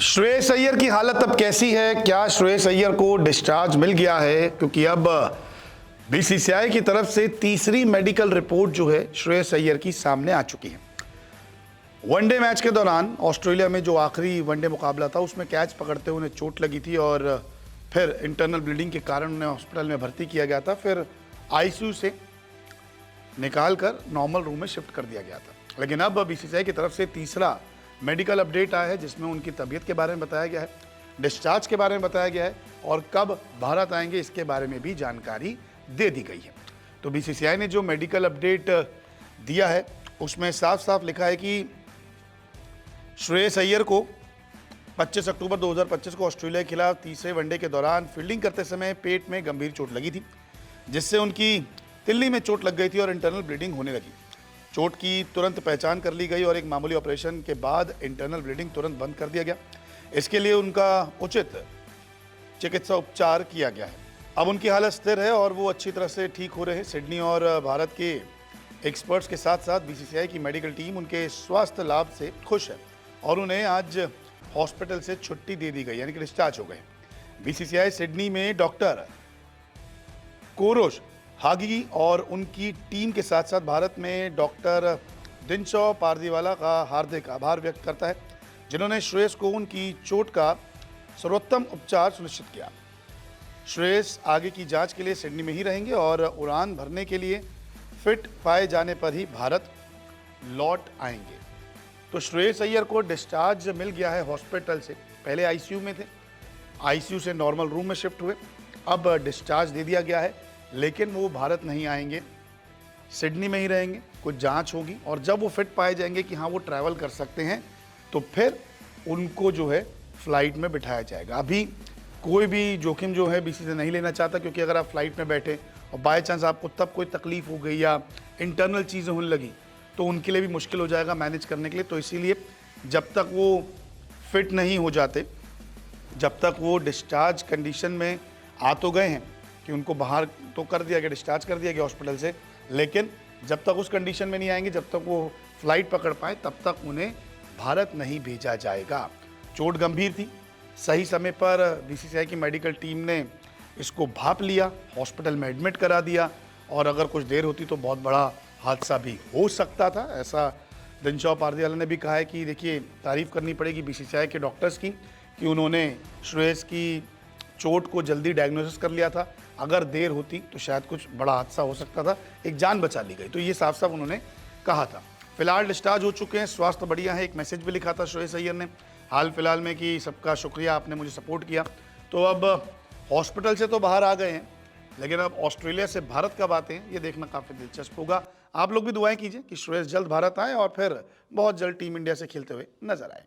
श्रेयस अय्यर की हालत अब कैसी है? क्या श्रेयस अय्यर को डिस्चार्ज मिल गया है? क्योंकि अब बीसीसीआई की तरफ से तीसरी मेडिकल रिपोर्ट जो है श्रेयस अय्यर की सामने आ चुकी है। वनडे मैच के दौरान ऑस्ट्रेलिया में जो आखिरी वनडे मुकाबला था उसमें कैच पकड़ते हुए उन्हें चोट लगी थी और फिर इंटरनल ब्लीडिंग के कारण उन्हें हॉस्पिटल में भर्ती किया गया था। फिर आईसीयू से निकाल कर नॉर्मल रूम में शिफ्ट कर दिया गया था। लेकिन अब बीसीसीआई की तरफ से तीसरा मेडिकल अपडेट आया है जिसमें उनकी तबीयत के बारे में बताया गया है, डिस्चार्ज के बारे में बताया गया है और कब भारत आएंगे इसके बारे में भी जानकारी दे दी गई है। तो बीसीसीआई ने जो मेडिकल अपडेट दिया है उसमें साफ साफ लिखा है कि श्रेयस अय्यर को 25 अक्टूबर 2025 को ऑस्ट्रेलिया के खिलाफ तीसरे वनडे के दौरान फील्डिंग करते समय पेट में गंभीर चोट लगी थी, जिससे उनकी तिल्ली में चोट लग गई थी और इंटरनल ब्लीडिंग होने लगी। चोट की तुरंत पहचान कर ली गई और एक मामूली ऑपरेशन के बाद इंटरनल ब्लीडिंग तुरंत बंद कर दिया गया। इसके लिए उनका उचित चिकित्सा उपचार किया गया है। अब उनकी हालत स्थिर है और वो अच्छी तरह से ठीक हो रहे हैं। सिडनी और भारत के एक्सपर्ट्स के साथ साथ बीसीसीआई की मेडिकल टीम उनके स्वास्थ्य लाभ से खुश है और उन्हें आज हॉस्पिटल से छुट्टी दे दी गई, यानी कि डिस्चार्ज हो गए। बीसीसीआई सिडनी में डॉक्टर कोरोश हागी और उनकी टीम के साथ साथ भारत में डॉक्टर दिनचौ पारदीवाला का हार्दिक आभार व्यक्त करता है, जिन्होंने श्रेयस को उनकी चोट का सर्वोत्तम उपचार सुनिश्चित किया। श्रेयस आगे की जांच के लिए सिडनी में ही रहेंगे और उड़ान भरने के लिए फिट पाए जाने पर ही भारत लौट आएंगे। तो श्रेयस अय्यर को डिस्चार्ज मिल गया है हॉस्पिटल से। पहले आईसीयू में थे, आईसीयू से नॉर्मल रूम में शिफ्ट हुए, अब डिस्चार्ज दे दिया गया है, लेकिन वो भारत नहीं आएंगे, सिडनी में ही रहेंगे। कुछ जांच होगी और जब वो फिट पाए जाएंगे कि हाँ वो ट्रैवल कर सकते हैं तो फिर उनको जो है फ्लाइट में बिठाया जाएगा। अभी कोई भी जोखिम जो है बीसीसीआई नहीं लेना चाहता, क्योंकि अगर आप फ्लाइट में बैठे और बाय चांस आपको तब कोई तकलीफ हो गई या इंटरनल चीज़ें होने लगी तो उनके लिए भी मुश्किल हो जाएगा मैनेज करने के लिए। तो इसीलिए जब तक वो फिट नहीं हो जाते, जब तक वो डिस्चार्ज कंडीशन में आ तो गए हैं कि उनको बाहर तो कर दिया गया, डिस्चार्ज कर दिया गया हॉस्पिटल से, लेकिन जब तक उस कंडीशन में नहीं आएंगे, जब तक वो फ्लाइट पकड़ पाए, तब तक उन्हें भारत नहीं भेजा जाएगा। चोट गंभीर थी, सही समय पर बीसीसीआई की मेडिकल टीम ने इसको भांप लिया, हॉस्पिटल में एडमिट करा दिया और अगर कुछ देर होती तो बहुत बड़ा हादसा भी हो सकता था। ऐसा दिनचौ पारदीवाला ने भी कहा है कि देखिए, तारीफ़ करनी पड़ेगी बीसीसीआई के डॉक्टर्स की कि उन्होंने श्रेयस की चोट को जल्दी डायग्नोसिस कर लिया था। अगर देर होती तो शायद कुछ बड़ा हादसा हो सकता था, एक जान बचा ली गई। तो ये साफ साफ उन्होंने कहा था। फिलहाल डिस्चार्ज हो चुके हैं, स्वास्थ्य बढ़िया है। एक मैसेज भी लिखा था श्रेयस अय्यर ने हाल फिलहाल में कि सबका शुक्रिया, आपने मुझे सपोर्ट किया। तो अब हॉस्पिटल से तो बाहर आ गए हैं, लेकिन अब ऑस्ट्रेलिया से भारत कब आते हैं ये देखना काफ़ी दिलचस्प होगा। आप लोग भी दुआएं कीजिए कि श्रेयस जल्द भारत आए और फिर बहुत जल्द टीम इंडिया से खेलते हुए नजर आए।